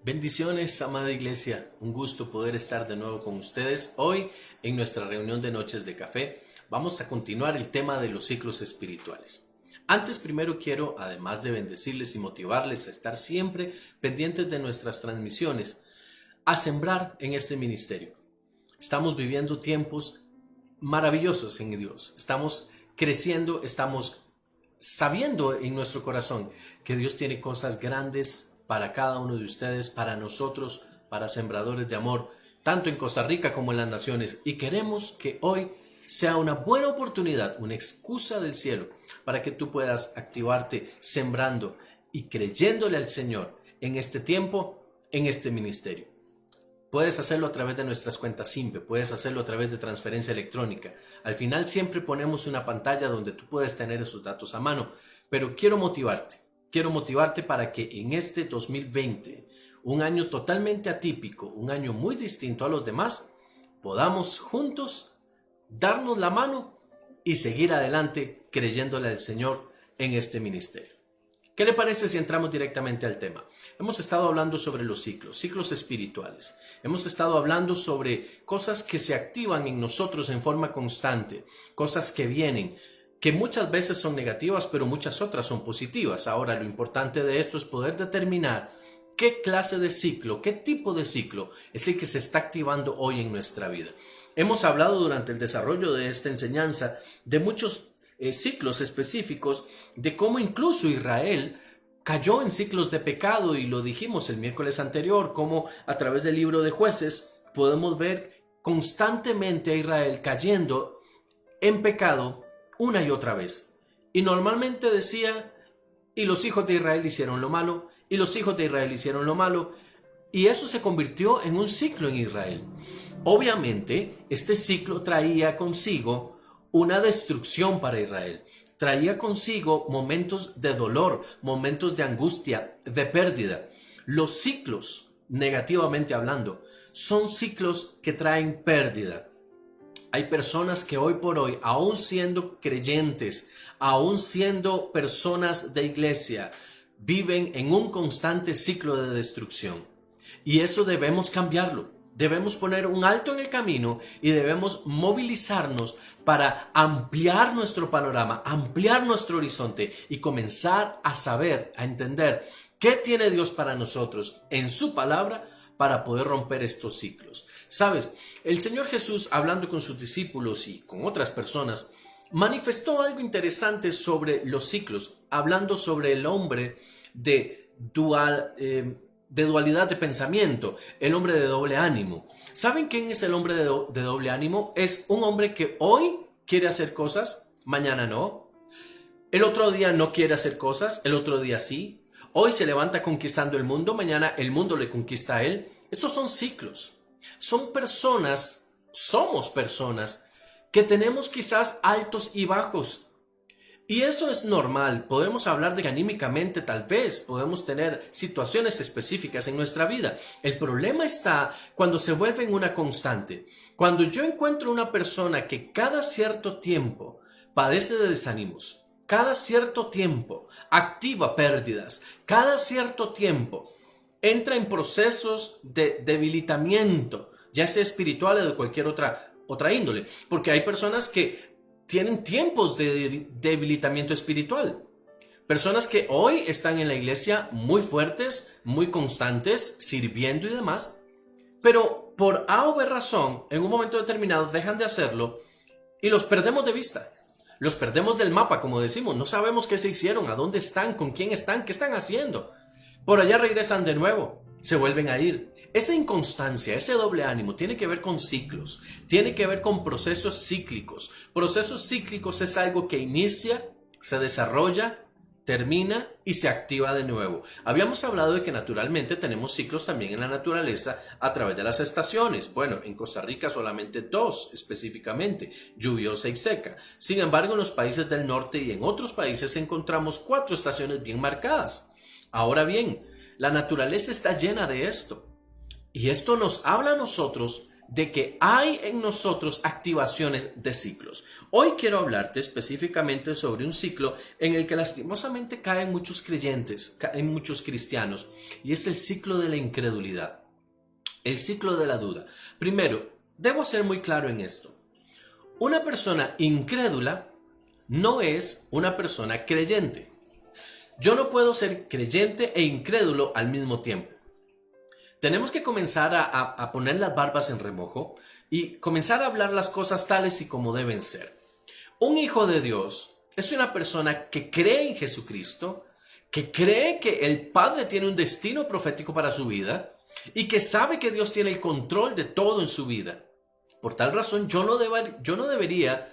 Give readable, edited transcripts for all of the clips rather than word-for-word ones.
Bendiciones, amada iglesia. Un gusto poder estar de nuevo con ustedes. Hoy, en nuestra reunión de Noches de Café, vamos a continuar el tema de los ciclos espirituales. Antes, primero quiero, además de bendecirles y motivarles a estar siempre pendientes de nuestras transmisiones, a sembrar en este ministerio. Estamos viviendo tiempos maravillosos en Dios. Estamos creciendo, estamos sabiendo en nuestro corazón que Dios tiene cosas grandes para cada uno de ustedes, para nosotros, para sembradores de amor, tanto en Costa Rica como en las naciones. Y queremos que hoy sea una buena oportunidad, una excusa del cielo, para que tú puedas activarte sembrando y creyéndole al Señor en este tiempo, en este ministerio. Puedes hacerlo a través de nuestras cuentas Simpe, puedes hacerlo a través de transferencia electrónica. Al final siempre ponemos una pantalla donde tú puedes tener esos datos a mano, pero quiero motivarte para que en este 2020, un año totalmente atípico, un año muy distinto a los demás, podamos juntos darnos la mano y seguir adelante creyéndole al Señor en este ministerio. ¿Qué le parece si entramos directamente al tema? Hemos estado hablando sobre los ciclos espirituales. Hemos estado hablando sobre cosas que se activan en nosotros en forma constante, cosas que vienen, que muchas veces son negativas, pero muchas otras son positivas. Ahora, lo importante de esto es poder determinar qué clase de ciclo, qué tipo de ciclo es el que se está activando hoy en nuestra vida. Hemos hablado durante el desarrollo de esta enseñanza de muchos ciclos específicos, de cómo incluso Israel cayó en ciclos de pecado, y lo dijimos el miércoles anterior, cómo a través del libro de Jueces podemos ver constantemente a Israel cayendo en pecado una y otra vez. Y normalmente decía, y los hijos de Israel hicieron lo malo, y los hijos de Israel hicieron lo malo, y eso se convirtió en un ciclo en Israel. Obviamente, este ciclo traía consigo una destrucción para Israel. Traía consigo momentos de dolor, momentos de angustia, de pérdida. Los ciclos, negativamente hablando, son ciclos que traen pérdida. Hay personas que hoy por hoy, aún siendo creyentes, aún siendo personas de iglesia, viven en un constante ciclo de destrucción. Y eso debemos cambiarlo. Debemos poner un alto en el camino y debemos movilizarnos para ampliar nuestro panorama, ampliar nuestro horizonte y comenzar a saber, a entender qué tiene Dios para nosotros en su palabra para poder romper estos ciclos. Sabes, el Señor Jesús, hablando con sus discípulos y con otras personas, manifestó algo interesante sobre los ciclos, hablando sobre el hombre de dualidad de pensamiento, el hombre de doble ánimo. ¿Saben quién es el hombre de doble ánimo? Es un hombre que hoy quiere hacer cosas, mañana no. El otro día no quiere hacer cosas, el otro día sí. Hoy se levanta conquistando el mundo, mañana el mundo le conquista a él. Estos son ciclos. Somos personas que tenemos quizás altos y bajos. Y eso es normal. Podemos hablar de que anímicamente tal vez podemos tener situaciones específicas en nuestra vida. El problema está cuando se vuelve en una constante. Cuando yo encuentro una persona que cada cierto tiempo padece de desánimos, cada cierto tiempo activa pérdidas, cada cierto tiempo entra en procesos de debilitamiento, ya sea espiritual o de cualquier otra índole, porque hay personas que tienen tiempos de debilitamiento espiritual. Personas que hoy están en la iglesia muy fuertes, muy constantes, sirviendo y demás, pero por A o B razón, en un momento determinado dejan de hacerlo y los perdemos de vista. Los perdemos del mapa, como decimos. No sabemos qué se hicieron, a dónde están, con quién están, qué están haciendo. Por allá regresan de nuevo, se vuelven a ir. Esa inconstancia, ese doble ánimo tiene que ver con ciclos, tiene que ver con procesos cíclicos. Procesos cíclicos es algo que inicia, se desarrolla, termina y se activa de nuevo. Habíamos hablado de que naturalmente tenemos ciclos también en la naturaleza a través de las estaciones. Bueno, en Costa Rica solamente dos específicamente, lluviosa y seca. Sin embargo, en los países del norte y en otros países encontramos 4 estaciones bien marcadas. Ahora bien, la naturaleza está llena de esto. Y esto nos habla a nosotros de que hay en nosotros activaciones de ciclos. Hoy quiero hablarte específicamente sobre un ciclo en el que lastimosamente caen muchos creyentes, caen muchos cristianos, y es el ciclo de la incredulidad, el ciclo de la duda. Primero, debo ser muy claro en esto. Una persona incrédula no es una persona creyente. Yo no puedo ser creyente e incrédulo al mismo tiempo. Tenemos que comenzar a poner las barbas en remojo y comenzar a hablar las cosas tales y como deben ser. Un hijo de Dios es una persona que cree en Jesucristo, que cree que el Padre tiene un destino profético para su vida y que sabe que Dios tiene el control de todo en su vida. Por tal razón, yo no debería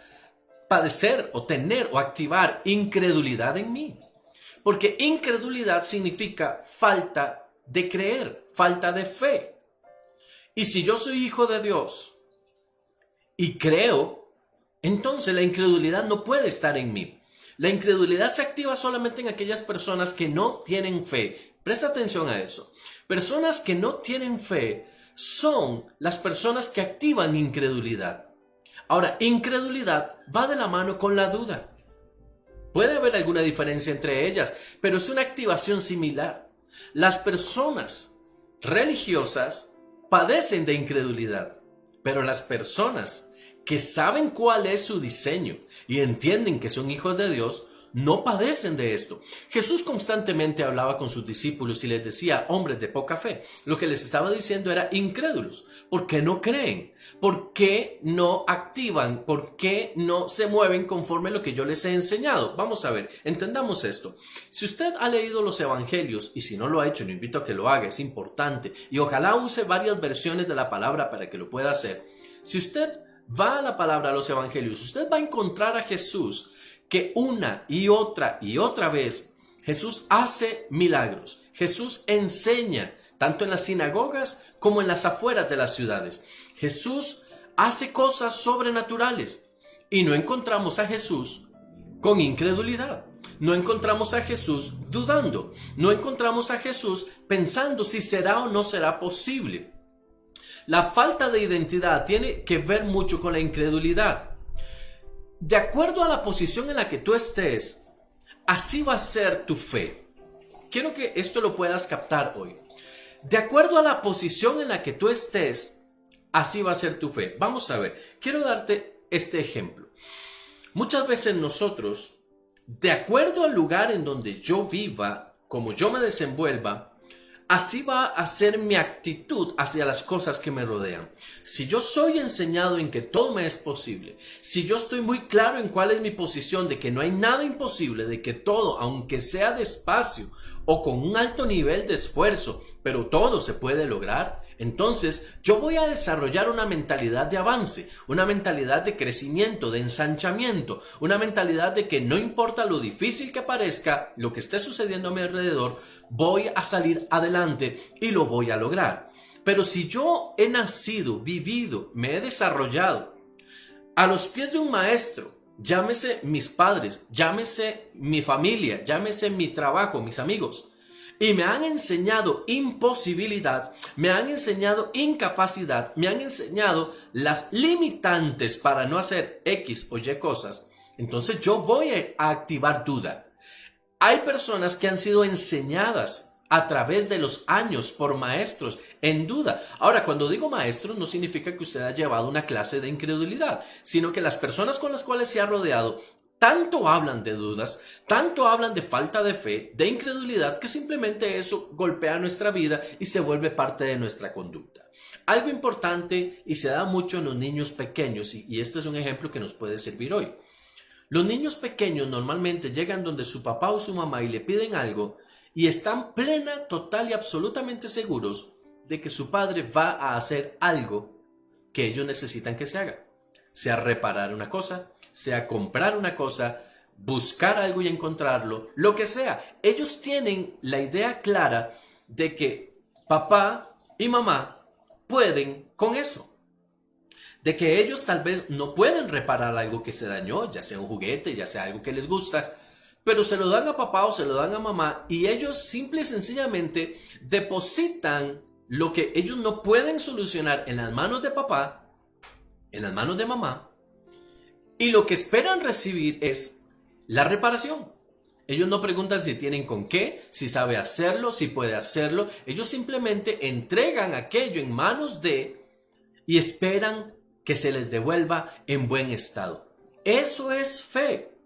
padecer o tener o activar incredulidad en mí. Porque incredulidad significa falta de creer, falta de fe. Y si yo soy hijo de Dios y creo, entonces la incredulidad no puede estar en mí. La incredulidad se activa solamente en aquellas personas que no tienen fe. Presta atención a eso. Personas que no tienen fe son las personas que activan incredulidad. Ahora, incredulidad va de la mano con la duda. Puede haber alguna diferencia entre ellas, pero es una activación similar. Las personas religiosas padecen de incredulidad, pero las personas que saben cuál es su diseño y entienden que son hijos de Dios, no padecen de esto. Jesús constantemente hablaba con sus discípulos y les decía, hombres de poca fe. Lo que les estaba diciendo era incrédulos. ¿Por qué no creen? ¿Por qué no activan? ¿Por qué no se mueven conforme a lo que yo les he enseñado? Vamos a ver, entendamos esto. Si usted ha leído los evangelios, y si no lo ha hecho, lo invito a que lo haga, es importante. Y ojalá use varias versiones de la palabra para que lo pueda hacer. Si usted va a la palabra, a los evangelios, usted va a encontrar a Jesús que una y otra vez Jesús hace milagros. Jesús enseña tanto en las sinagogas como en las afueras de las ciudades. Jesús hace cosas sobrenaturales y no encontramos a Jesús con incredulidad. No encontramos a Jesús dudando. No encontramos a Jesús pensando si será o no será posible. La falta de identidad tiene que ver mucho con la incredulidad. De acuerdo a la posición en la que tú estés, así va a ser tu fe. Quiero que esto lo puedas captar hoy. De acuerdo a la posición en la que tú estés, así va a ser tu fe. Vamos a ver, quiero darte este ejemplo. Muchas veces nosotros, de acuerdo al lugar en donde yo viva, como yo me desenvuelva, así va a ser mi actitud hacia las cosas que me rodean. Si yo soy enseñado en que todo me es posible, si yo estoy muy claro en cuál es mi posición de que no hay nada imposible, de que todo, aunque sea despacio o con un alto nivel de esfuerzo, pero todo se puede lograr, entonces yo voy a desarrollar una mentalidad de avance, una mentalidad de crecimiento, de ensanchamiento, una mentalidad de que no importa lo difícil que parezca, lo que esté sucediendo a mi alrededor, voy a salir adelante y lo voy a lograr. Pero si yo he nacido, vivido, me he desarrollado a los pies de un maestro, llámese mis padres, llámese mi familia, llámese mi trabajo, mis amigos, y me han enseñado imposibilidad, me han enseñado incapacidad, me han enseñado las limitantes para no hacer X o Y cosas, entonces yo voy a activar duda. Hay personas que han sido enseñadas a través de los años por maestros en duda. Ahora, cuando digo maestros, no significa que usted haya llevado una clase de incredulidad, sino que las personas con las cuales se ha rodeado tanto hablan de dudas, tanto hablan de falta de fe, de incredulidad, que simplemente eso golpea nuestra vida y se vuelve parte de nuestra conducta. Algo importante y se da mucho en los niños pequeños, y este es un ejemplo que nos puede servir hoy. Los niños pequeños normalmente llegan donde su papá o su mamá y le piden algo y están plena, total y absolutamente seguros de que su padre va a hacer algo que ellos necesitan que se haga. Sea reparar una cosa, sea comprar una cosa, buscar algo y encontrarlo, lo que sea. Ellos tienen la idea clara de que papá y mamá pueden con eso. De que ellos tal vez no pueden reparar algo que se dañó, ya sea un juguete, ya sea algo que les gusta, pero se lo dan a papá o se lo dan a mamá y ellos simple y sencillamente depositan lo que ellos no pueden solucionar en las manos de papá, en las manos de mamá, Y lo que esperan recibir es la reparación. Ellos no preguntan si tienen con qué, si sabe hacerlo, si puede hacerlo. Ellos simplemente entregan aquello en manos de y esperan que se les devuelva en buen estado. Eso es fe.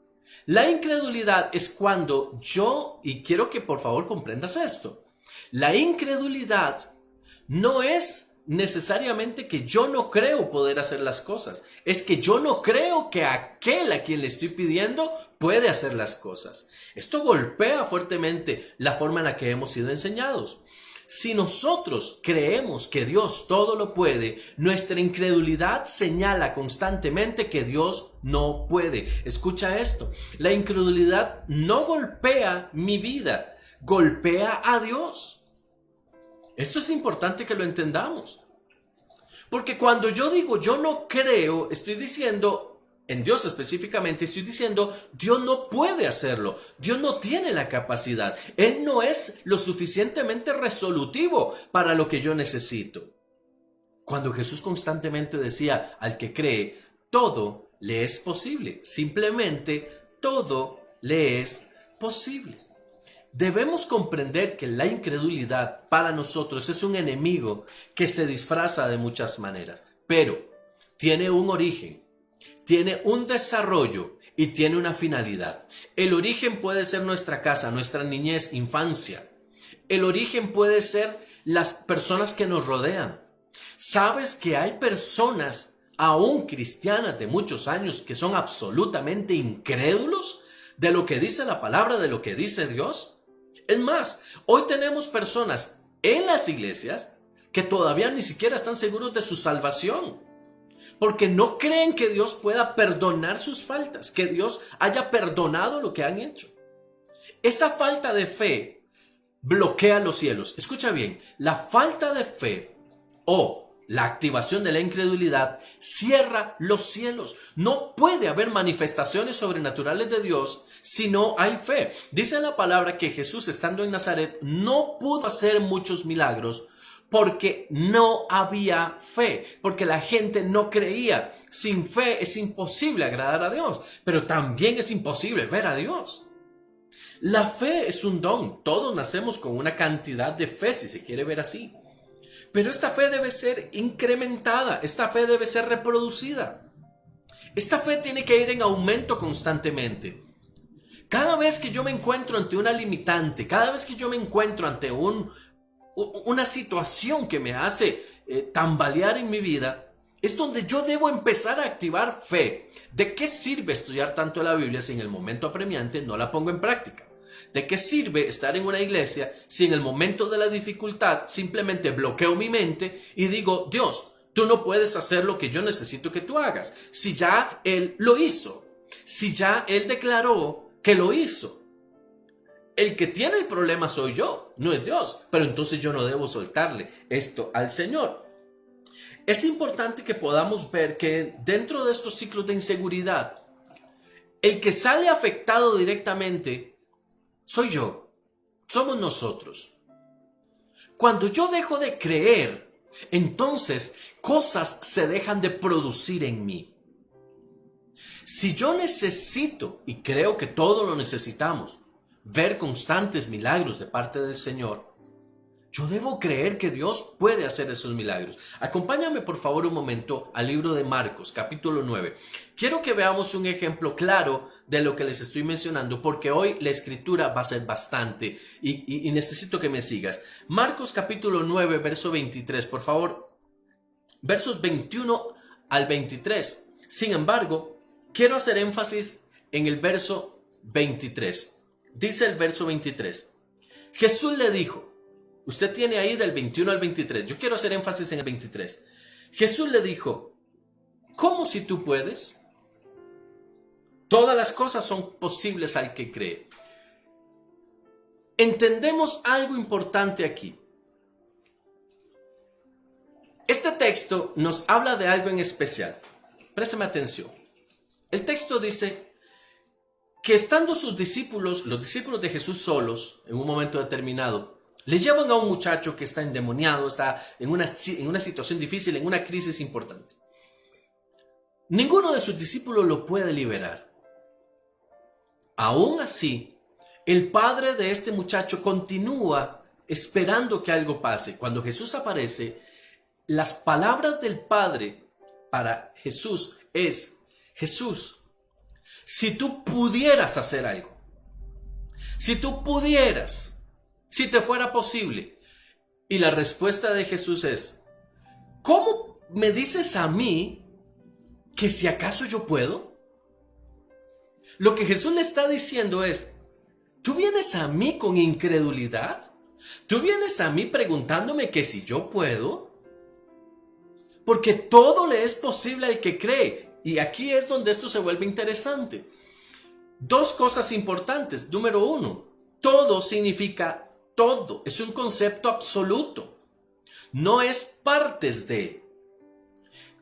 La incredulidad es cuando yo, y quiero que por favor comprendas esto, la incredulidad no es necesariamente que yo no creo poder hacer las cosas, es que yo no creo que aquel a quien le estoy pidiendo puede hacer las cosas. Esto golpea fuertemente la forma en la que hemos sido enseñados. Si nosotros creemos que Dios todo lo puede, nuestra incredulidad señala constantemente que Dios no puede. Escucha esto, la incredulidad no golpea mi vida, golpea a Dios. Esto es importante que lo entendamos. Porque cuando yo digo yo no creo, estoy diciendo, en Dios específicamente, estoy diciendo Dios no puede hacerlo. Dios no tiene la capacidad. Él no es lo suficientemente resolutivo para lo que yo necesito. Cuando Jesús constantemente decía al que cree, todo le es posible. Simplemente todo le es posible. Debemos comprender que la incredulidad para nosotros es un enemigo que se disfraza de muchas maneras, pero tiene un origen, tiene un desarrollo y tiene una finalidad. El origen puede ser nuestra casa, nuestra niñez, infancia. El origen puede ser las personas que nos rodean. ¿Sabes que hay personas, aún cristianas de muchos años, que son absolutamente incrédulos de lo que dice la palabra, de lo que dice Dios? Es más, hoy tenemos personas en las iglesias que todavía ni siquiera están seguros de su salvación, porque no creen que Dios pueda perdonar sus faltas, que Dios haya perdonado lo que han hecho. Esa falta de fe bloquea los cielos. Escucha bien, la falta de fe o la activación de la incredulidad cierra los cielos. No puede haber manifestaciones sobrenaturales de Dios si no hay fe. Dice la palabra que Jesús, estando en Nazaret, no pudo hacer muchos milagros porque no había fe, porque la gente no creía. Sin fe es imposible agradar a Dios, pero también es imposible ver a Dios. La fe es un don. Todos nacemos con una cantidad de fe, si se quiere ver así. Pero esta fe debe ser incrementada, esta fe debe ser reproducida. Esta fe tiene que ir en aumento constantemente. Cada vez que yo me encuentro ante una limitante, cada vez que yo me encuentro ante una situación que me hace tambalear en mi vida, es donde yo debo empezar a activar fe. ¿De qué sirve estudiar tanto la Biblia si en el momento apremiante no la pongo en práctica? ¿De qué sirve estar en una iglesia si en el momento de la dificultad simplemente bloqueo mi mente y digo, Dios, tú no puedes hacer lo que yo necesito que tú hagas? Si ya Él lo hizo, si ya Él declaró que lo hizo. El que tiene el problema soy yo, no es Dios, pero entonces yo no debo soltarle esto al Señor. Es importante que podamos ver que dentro de estos ciclos de inseguridad, el que sale afectado directamente soy yo, somos nosotros. Cuando yo dejo de creer, entonces cosas se dejan de producir en mí. Si yo necesito, y creo que todos lo necesitamos, ver constantes milagros de parte del Señor, yo debo creer que Dios puede hacer esos milagros. Acompáñame por favor un momento al libro de Marcos, capítulo 9. Quiero que veamos un ejemplo claro de lo que les estoy mencionando, porque hoy la escritura va a ser bastante y necesito que me sigas. Marcos capítulo 9, verso 23, por favor, versos 21 al 23. Sin embargo, quiero hacer énfasis en el verso 23. Dice el verso 23. Jesús le dijo, usted tiene ahí del 21 al 23. Yo quiero hacer énfasis en el 23. Jesús le dijo, ¿cómo si tú puedes? Todas las cosas son posibles al que cree. Entendemos algo importante aquí. Este texto nos habla de algo en especial. Présteme atención. El texto dice que estando sus discípulos, los discípulos de Jesús solos, en un momento determinado, le llevan a un muchacho que está endemoniado, está en una situación difícil, en una crisis importante. ninguno de sus discípulos lo puede liberar. Aún así, el padre de este muchacho continúa esperando que algo pase. Cuando Jesús aparece, las palabras del padre para Jesús es: Jesús, si tú pudieras hacer algo, si tú pudieras, si te fuera posible. Y la respuesta de Jesús es: ¿cómo me dices a mí que si acaso yo puedo? Lo que Jesús le está diciendo es: ¿tú vienes a mí con incredulidad? ¿Tú vienes a mí preguntándome que si yo puedo? Porque todo le es posible al que cree. Y aquí es donde esto se vuelve interesante. Dos cosas importantes. Número uno, todo significa todo. Es un concepto absoluto. No es partes de.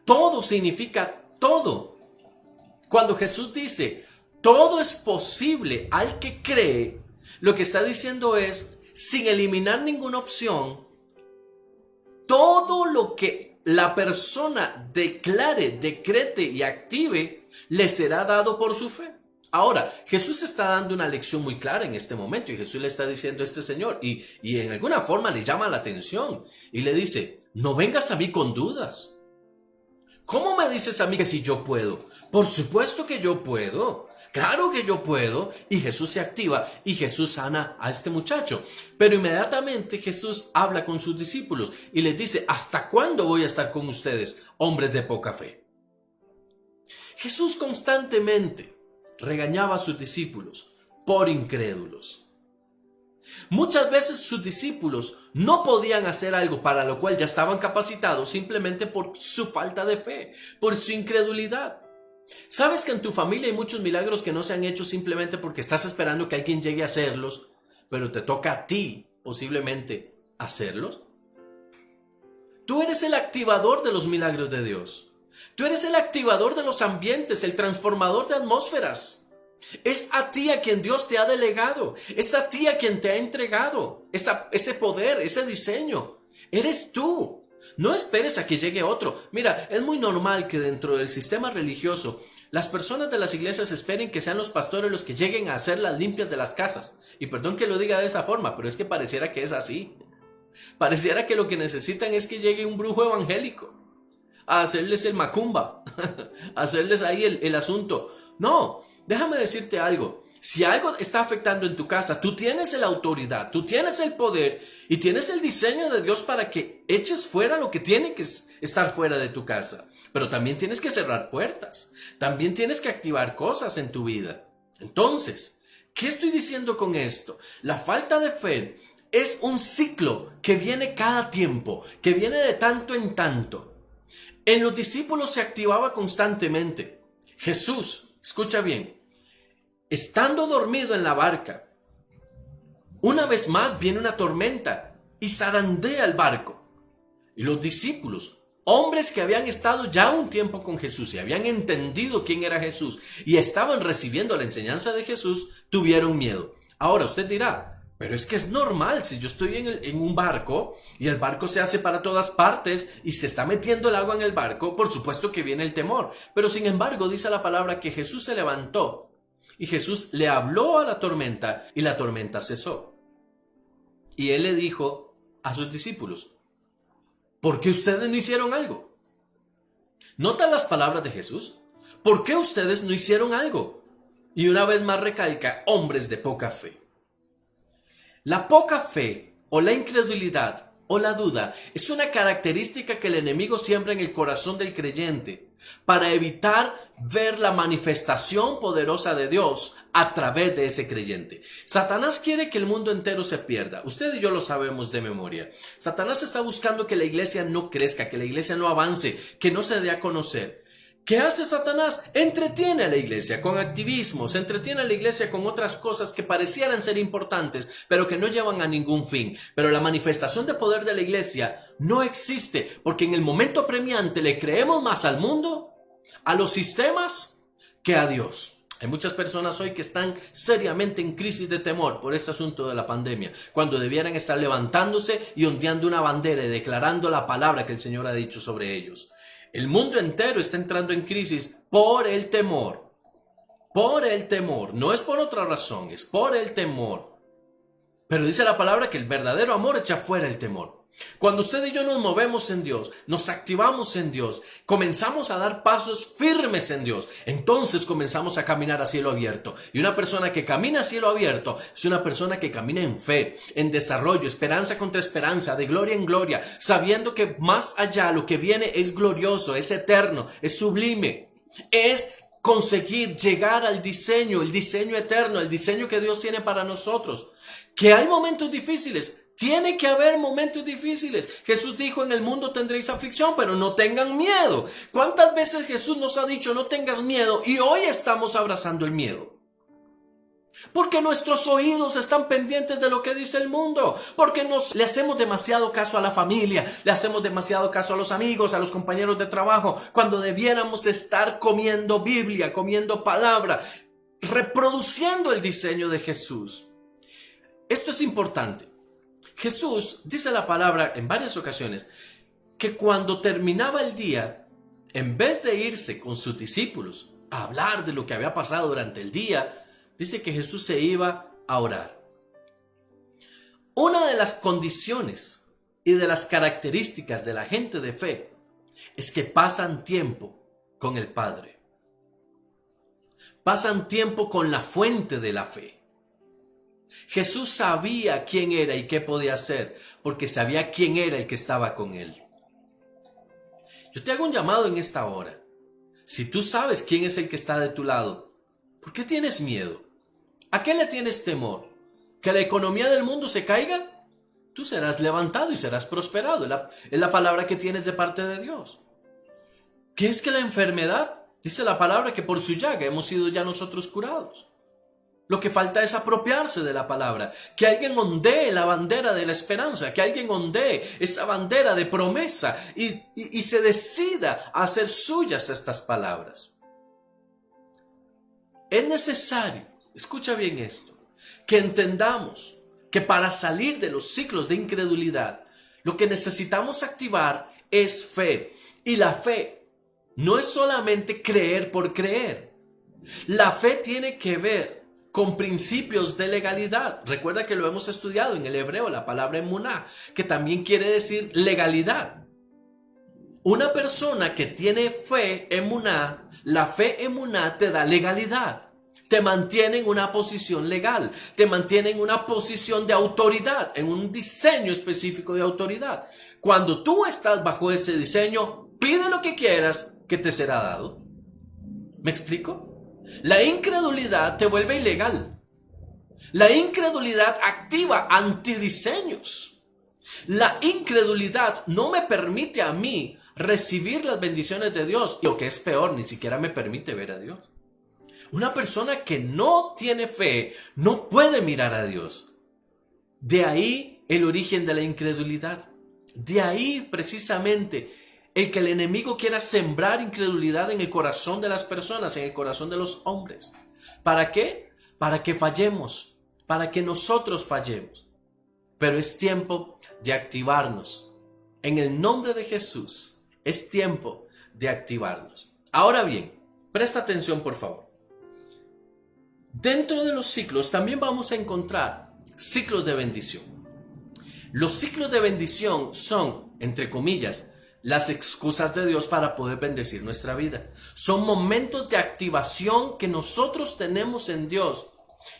Todo significa todo. Cuando Jesús dice: todo es posible al que cree, lo que está diciendo es, sin eliminar ninguna opción, todo lo que la persona declare, decrete y active, le será dado por su fe. Ahora, Jesús está dando una lección muy clara en este momento y Jesús le está diciendo a este señor y en alguna forma le llama la atención y le dice: no vengas a mí con dudas. ¿Cómo me dices a mí que si yo puedo? Por supuesto que yo puedo. Claro que yo puedo. Y Jesús se activa y Jesús sana a este muchacho. Pero inmediatamente Jesús habla con sus discípulos y les dice: ¿hasta cuándo voy a estar con ustedes, hombres de poca fe? Jesús constantemente regañaba a sus discípulos por incrédulos. Muchas veces sus discípulos no podían hacer algo para lo cual ya estaban capacitados simplemente por su falta de fe, por su incredulidad. ¿Sabes que en tu familia hay muchos milagros que no se han hecho simplemente porque estás esperando que alguien llegue a hacerlos, pero te toca a ti posiblemente hacerlos? Tú eres el activador de los milagros de Dios. Tú eres el activador de los ambientes, el transformador de atmósferas. Es a ti a quien Dios te ha delegado. Es a ti a quien te ha entregado ese poder, ese diseño. Eres tú. No esperes a que llegue otro. Mira, es muy normal que dentro del sistema religioso las personas de las iglesias esperen que sean los pastores los que lleguen a hacer las limpias de las casas. Y perdón que lo diga de esa forma, pero es que pareciera que es así. Pareciera que lo que necesitan es que llegue un brujo evangélico a hacerles el macumba, a hacerles ahí el asunto. No, déjame decirte algo. Si algo está afectando en tu casa, tú tienes la autoridad, tú tienes el poder y tienes el diseño de Dios para que eches fuera lo que tiene que estar fuera de tu casa. Pero también tienes que cerrar puertas, también tienes que activar cosas en tu vida. Entonces, ¿qué estoy diciendo con esto? La falta de fe es un ciclo que viene cada tiempo, que viene de tanto en tanto. En los discípulos se activaba constantemente. Jesús, escucha bien, estando dormido en la barca, una vez más viene una tormenta y zarandea el barco. Y los discípulos, hombres que habían estado ya un tiempo con Jesús y habían entendido quién era Jesús y estaban recibiendo la enseñanza de Jesús, tuvieron miedo. Ahora usted dirá: pero es que es normal, si yo estoy en un barco y el barco se hace para todas partes y se está metiendo el agua en el barco, por supuesto que viene el temor. Pero sin embargo dice la palabra que Jesús se levantó y Jesús le habló a la tormenta y la tormenta cesó. Y él le dijo a sus discípulos: ¿por qué ustedes no hicieron algo? ¿Nota las palabras de Jesús? ¿Por qué ustedes no hicieron algo? Y una vez más recalca: hombres de poca fe. La poca fe o la incredulidad o la duda es una característica que el enemigo siembra en el corazón del creyente para evitar ver la manifestación poderosa de Dios a través de ese creyente. Satanás quiere que el mundo entero se pierda. Usted y yo lo sabemos de memoria. Satanás está buscando que la iglesia no crezca, que la iglesia no avance, que no se dé a conocer. ¿Qué hace Satanás? Entretiene a la iglesia con activismos, entretiene a la iglesia con otras cosas que parecieran ser importantes, pero que no llevan a ningún fin. Pero la manifestación de poder de la iglesia no existe, porque en el momento apremiante le creemos más al mundo, a los sistemas, que a Dios. Hay muchas personas hoy que están seriamente en crisis de temor por este asunto de la pandemia, cuando debieran estar levantándose y ondeando una bandera y declarando la palabra que el Señor ha dicho sobre ellos. El mundo entero está entrando en crisis por el temor. Por el temor. No es por otra razón, es por el temor. Pero dice la palabra que el verdadero amor echa fuera el temor. Cuando usted y yo nos movemos en Dios, nos activamos en Dios, comenzamos a dar pasos firmes en Dios, entonces comenzamos a caminar a cielo abierto. Y una persona que camina a cielo abierto es una persona que camina en fe, en desarrollo, esperanza contra esperanza, de gloria en gloria, sabiendo que más allá lo que viene es glorioso, es eterno, es sublime, es conseguir llegar al diseño, el diseño eterno, el diseño que Dios tiene para nosotros. Que hay momentos difíciles. Tiene que haber momentos difíciles. Jesús dijo, en el mundo tendréis aflicción, pero no tengan miedo. ¿Cuántas veces Jesús nos ha dicho no tengas miedo? Y hoy estamos abrazando el miedo. Porque nuestros oídos están pendientes de lo que dice el mundo. Porque le hacemos demasiado caso a la familia, le hacemos demasiado caso a los amigos, a los compañeros de trabajo, cuando debiéramos estar comiendo Biblia, comiendo palabra, reproduciendo el diseño de Jesús. Esto es importante. Jesús dice la palabra en varias ocasiones que cuando terminaba el día, en vez de irse con sus discípulos a hablar de lo que había pasado durante el día, dice que Jesús se iba a orar. Una de las condiciones y de las características de la gente de fe es que pasan tiempo con el Padre. Pasan tiempo con la fuente de la fe. Jesús sabía quién era y qué podía hacer, porque sabía quién era el que estaba con él. Yo te hago un llamado en esta hora. Si tú sabes quién es el que está de tu lado, ¿por qué tienes miedo? ¿A qué le tienes temor? ¿Que la economía del mundo se caiga? Tú serás levantado y serás prosperado. Es la palabra que tienes de parte de Dios. ¿Qué es que la enfermedad? Dice la palabra que por su llaga hemos sido ya nosotros curados. Lo que falta es apropiarse de la palabra, que alguien ondee la bandera de la esperanza, que alguien ondee esa bandera de promesa y se decida a hacer suyas estas palabras. Es necesario, escucha bien esto, que entendamos que para salir de los ciclos de incredulidad, lo que necesitamos activar es fe. Y la fe no es solamente creer por creer. La fe tiene que ver con principios de legalidad. Recuerda que lo hemos estudiado en el hebreo, la palabra emuná, que también quiere decir legalidad. Una persona que tiene fe emuná, la fe emuná te da legalidad. Te mantiene en una posición legal, te mantiene en una posición de autoridad, en un diseño específico de autoridad. Cuando tú estás bajo ese diseño, pide lo que quieras, que te será dado. ¿Me explico? La incredulidad te vuelve ilegal. La incredulidad activa antidiseños. La incredulidad no me permite a mí recibir las bendiciones de Dios. Y lo que es peor, ni siquiera me permite ver a Dios. Una persona que no tiene fe no puede mirar a Dios. De ahí el origen de la incredulidad. De ahí precisamente el que el enemigo quiera sembrar incredulidad en el corazón de las personas, en el corazón de los hombres. ¿Para qué? Para que fallemos, para que nosotros fallemos. Pero es tiempo de activarnos. En el nombre de Jesús, es tiempo de activarnos. Ahora bien, presta atención por favor. Dentro de los ciclos también vamos a encontrar ciclos de bendición. Los ciclos de bendición son, entre comillas, las excusas de Dios para poder bendecir nuestra vida. Son momentos de activación que nosotros tenemos en Dios,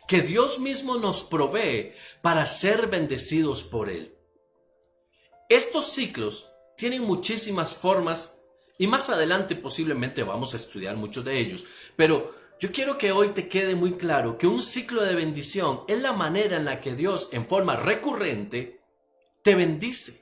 que Dios mismo nos provee para ser bendecidos por Él. Estos ciclos tienen muchísimas formas y más adelante posiblemente vamos a estudiar muchos de ellos, pero yo quiero que hoy te quede muy claro que un ciclo de bendición es la manera en la que Dios en forma recurrente te bendice.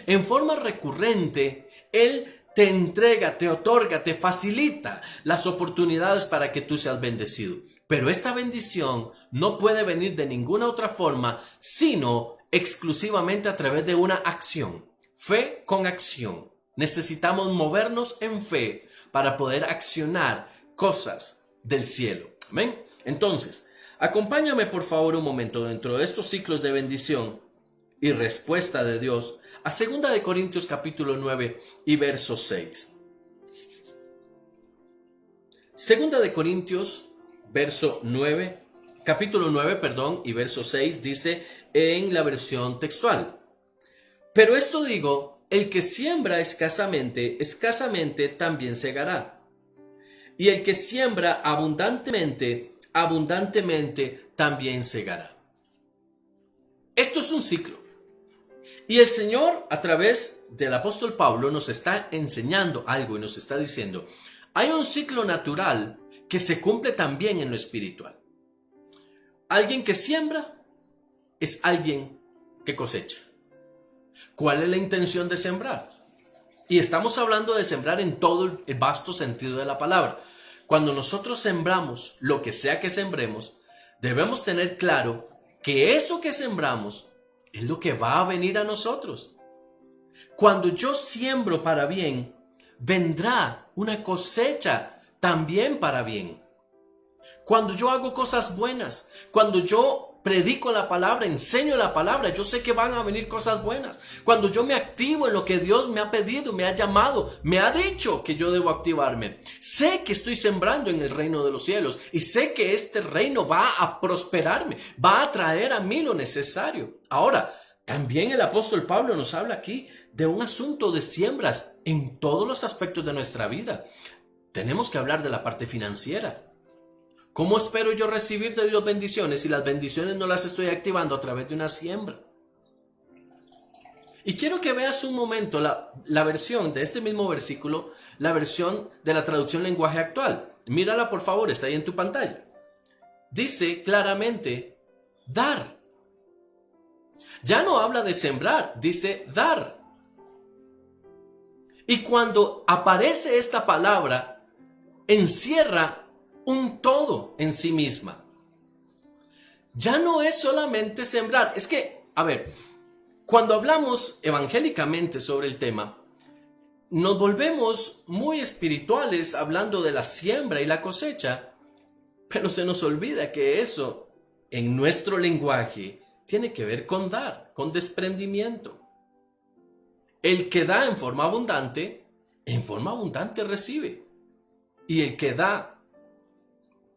En forma recurrente, Él te entrega, te otorga, te facilita las oportunidades para que tú seas bendecido. Pero esta bendición no puede venir de ninguna otra forma, sino exclusivamente a través de una acción. Fe con acción. Necesitamos movernos en fe para poder accionar cosas del cielo. ¿Amén? Entonces, acompáñame por favor un momento dentro de estos ciclos de bendición y respuesta de Dios a 2 de Corintios capítulo 9 y verso 6. Segunda de Corintios, capítulo 9, y verso 6 dice en la versión textual: pero esto digo, el que siembra escasamente, escasamente también segará. Y el que siembra abundantemente, abundantemente también segará. Esto es un ciclo. Y el Señor, a través del apóstol Pablo, nos está enseñando algo y nos está diciendo: hay un ciclo natural que se cumple también en lo espiritual. Alguien que siembra es alguien que cosecha. ¿Cuál es la intención de sembrar? Y estamos hablando de sembrar en todo el vasto sentido de la palabra. Cuando nosotros sembramos lo que sea que sembremos, debemos tener claro que eso que sembramos es lo que va a venir a nosotros. Cuando yo siembro para bien, vendrá una cosecha también para bien. Cuando yo hago cosas buenas, cuando yo predico la palabra, enseño la palabra, yo sé que van a venir cosas buenas. Cuando yo me activo en lo que Dios me ha pedido, me ha llamado, me ha dicho que yo debo activarme, sé que estoy sembrando en el reino de los cielos y sé que este reino va a prosperarme, va a traer a mí lo necesario. Ahora, también el apóstol Pablo nos habla aquí de un asunto de siembras en todos los aspectos de nuestra vida. Tenemos que hablar de la parte financiera. ¿Cómo espero yo recibir de Dios bendiciones si las bendiciones no las estoy activando a través de una siembra? Y quiero que veas un momento la versión de este mismo versículo, la versión de la traducción lenguaje actual. Mírala por favor, está ahí en tu pantalla. Dice claramente, dar. Ya no habla de sembrar, dice dar. Y cuando aparece esta palabra, encierra un todo en sí misma. Ya no es solamente sembrar. Es que, a ver, cuando hablamos evangélicamente sobre el tema, nos volvemos muy espirituales hablando de la siembra y la cosecha, pero se nos olvida que eso, en nuestro lenguaje, tiene que ver con dar, con desprendimiento. El que da en forma abundante recibe. Y el que da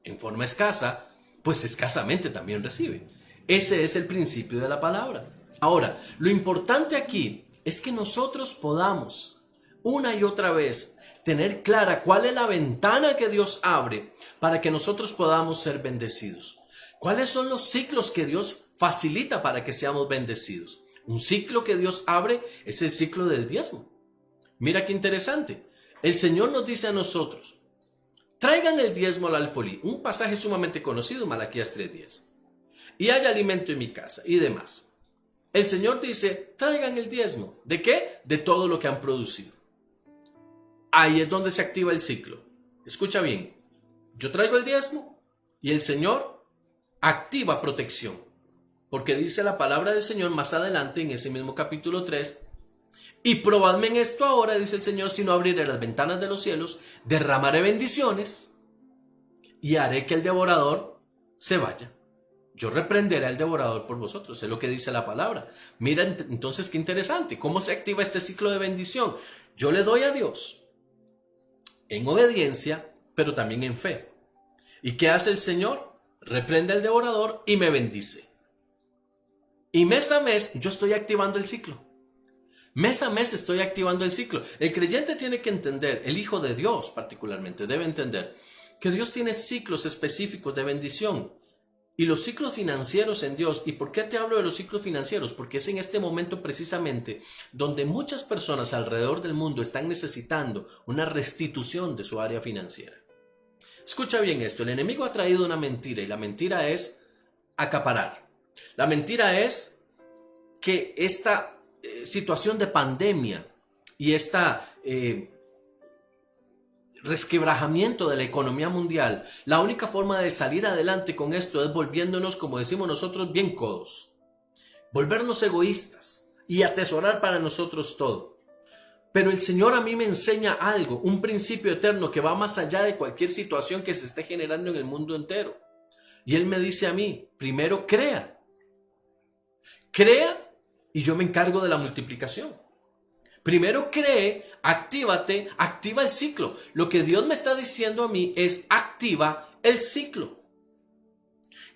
en forma escasa, pues escasamente también recibe. Ese es el principio de la palabra. Ahora, lo importante aquí es que nosotros podamos una y otra vez tener clara cuál es la ventana que Dios abre para que nosotros podamos ser bendecidos. ¿Cuáles son los ciclos que Dios facilita para que seamos bendecidos? Un ciclo que Dios abre es el ciclo del diezmo. Mira qué interesante. El Señor nos dice a nosotros: traigan el diezmo al alfolí, un pasaje sumamente conocido, Malaquías 3:10. Y hay alimento en mi casa y demás. El Señor dice: traigan el diezmo. ¿De qué? De todo lo que han producido. Ahí es donde se activa el ciclo. Escucha bien. Yo traigo el diezmo y el Señor activa protección. Porque dice la palabra del Señor más adelante en ese mismo capítulo 3: y probadme en esto ahora, dice el Señor, si no abriré las ventanas de los cielos, derramaré bendiciones y haré que el devorador se vaya. Yo reprenderé al devorador por vosotros, es lo que dice la palabra. Mira entonces qué interesante, cómo se activa este ciclo de bendición. Yo le doy a Dios en obediencia, pero también en fe. ¿Y qué hace el Señor? Reprende al devorador y me bendice. Y mes a mes yo estoy activando el ciclo. Mes a mes estoy activando el ciclo. El creyente tiene que entender, el Hijo de Dios particularmente debe entender que Dios tiene ciclos específicos de bendición. Y los ciclos financieros en Dios. ¿Y por qué te hablo de los ciclos financieros? Porque es en este momento precisamente donde muchas personas alrededor del mundo están necesitando una restitución de su área financiera. Escucha bien esto, el enemigo ha traído una mentira y la mentira es acaparar. La mentira es que esta situación de pandemia y esta resquebrajamiento de la economía mundial, la única forma de salir adelante con esto es volviéndonos, como decimos nosotros, bien codos, volvernos egoístas y atesorar para nosotros todo. Pero el Señor a mí me enseña algo, un principio eterno que va más allá de cualquier situación que se esté generando en el mundo entero. Y Él me dice a mí: primero crea y yo me encargo de la multiplicación. Primero cree, actívate, activa el ciclo. Lo que Dios me está diciendo a mí es activa el ciclo.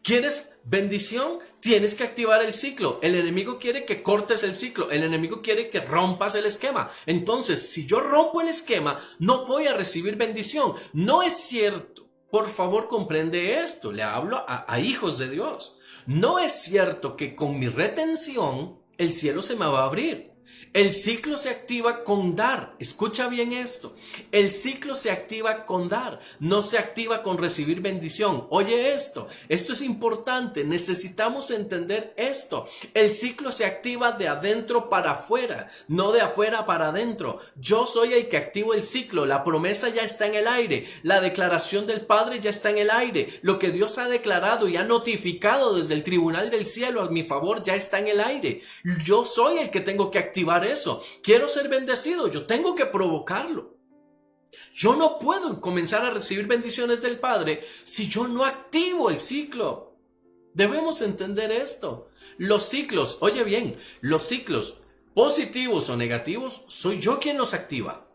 ¿Quieres bendición? Tienes que activar el ciclo. El enemigo quiere que cortes el ciclo. El enemigo quiere que rompas el esquema. Entonces, si yo rompo el esquema, no voy a recibir bendición. No es cierto. Por favor, comprende esto. Le hablo a hijos de Dios. No es cierto que con mi retención el cielo se me va a abrir. El ciclo se activa con dar. Escucha bien esto. El ciclo se activa con dar. No se activa con recibir bendición. Oye esto. Esto es importante. Necesitamos entender esto. El ciclo se activa de adentro para afuera, no de afuera para adentro. Yo soy el que activo el ciclo. La promesa ya está en el aire. La declaración del Padre ya está en el aire. Lo que Dios ha declarado y ha notificado desde el tribunal del cielo a mi favor ya está en el aire. Yo soy el que tengo que activar eso. Quiero ser bendecido, yo tengo que provocarlo. Yo no puedo comenzar a recibir bendiciones del Padre si yo no activo el ciclo. Debemos entender esto. Los ciclos, oye bien, los ciclos positivos o negativos, soy yo quien los activa.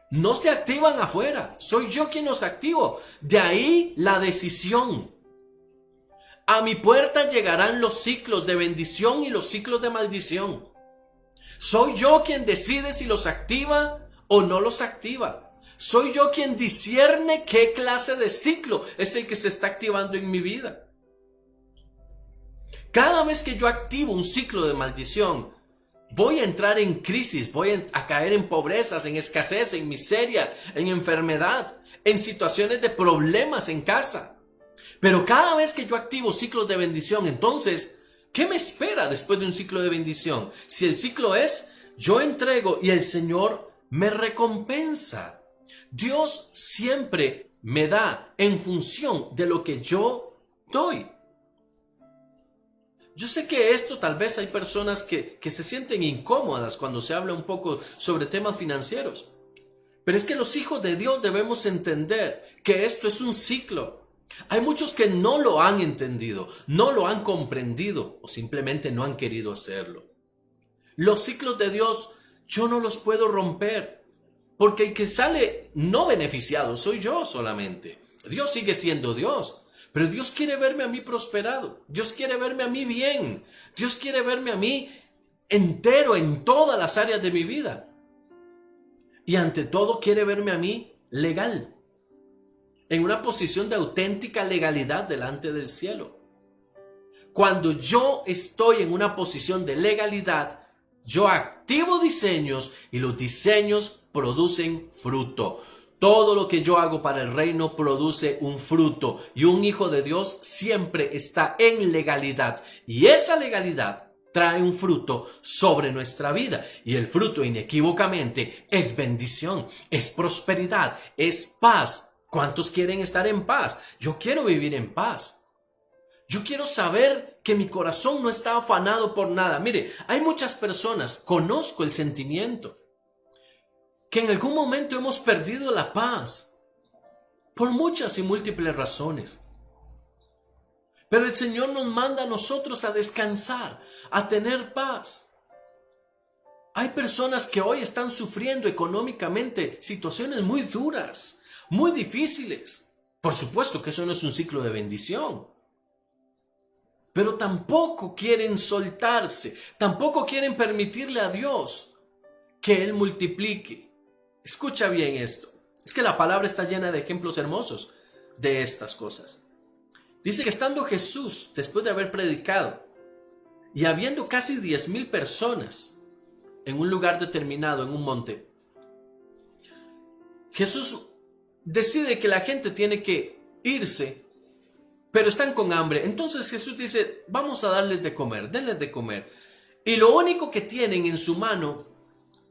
No se activan afuera, soy yo quien los activo. De ahí la decisión. A mi puerta llegarán los ciclos de bendición y los ciclos de maldición. Soy yo quien decide si los activa o no los activa. Soy yo quien discierne qué clase de ciclo es el que se está activando en mi vida. Cada vez que yo activo un ciclo de maldición, voy a entrar en crisis, voy a caer en pobrezas, en escasez, en miseria, en enfermedad, en situaciones de problemas en casa. Pero cada vez que yo activo ciclos de bendición, entonces, ¿qué me espera después de un ciclo de bendición? Si el ciclo es, yo entrego y el Señor me recompensa. Dios siempre me da en función de lo que yo doy. Yo sé que esto tal vez hay personas que se sienten incómodas cuando se habla un poco sobre temas financieros. Pero es que los hijos de Dios debemos entender que esto es un ciclo. Hay muchos que no lo han entendido, no lo han comprendido o simplemente no han querido hacerlo. Los ciclos de Dios yo no los puedo romper porque el que sale no beneficiado soy yo solamente. Dios sigue siendo Dios, pero Dios quiere verme a mí prosperado. Dios quiere verme a mí bien. Dios quiere verme a mí entero en todas las áreas de mi vida. Y ante todo quiere verme a mí legal, en una posición de auténtica legalidad delante del cielo. Cuando yo estoy en una posición de legalidad, yo activo diseños y los diseños producen fruto. Todo lo que yo hago para el reino produce un fruto y un hijo de Dios siempre está en legalidad y esa legalidad trae un fruto sobre nuestra vida y el fruto inequívocamente es bendición, es prosperidad, es paz. ¿Cuántos quieren estar en paz? Yo quiero vivir en paz. Yo quiero saber que mi corazón no está afanado por nada. Mire, hay muchas personas, conozco el sentimiento, que en algún momento hemos perdido la paz por muchas y múltiples razones. Pero el Señor nos manda a nosotros a descansar, a tener paz. Hay personas que hoy están sufriendo económicamente situaciones muy duras, muy difíciles. Por supuesto que eso no es un ciclo de bendición. Pero tampoco quieren soltarse, tampoco quieren permitirle a Dios que Él multiplique. Escucha bien esto. Es que la palabra está llena de ejemplos hermosos de estas cosas. Dice que estando Jesús, después de haber predicado, y habiendo casi 10,000 personas en un lugar determinado, en un monte, Jesús decide que la gente tiene que irse, pero están con hambre. Entonces Jesús dice, vamos a darles de comer, denles de comer. Y lo único que tienen en su mano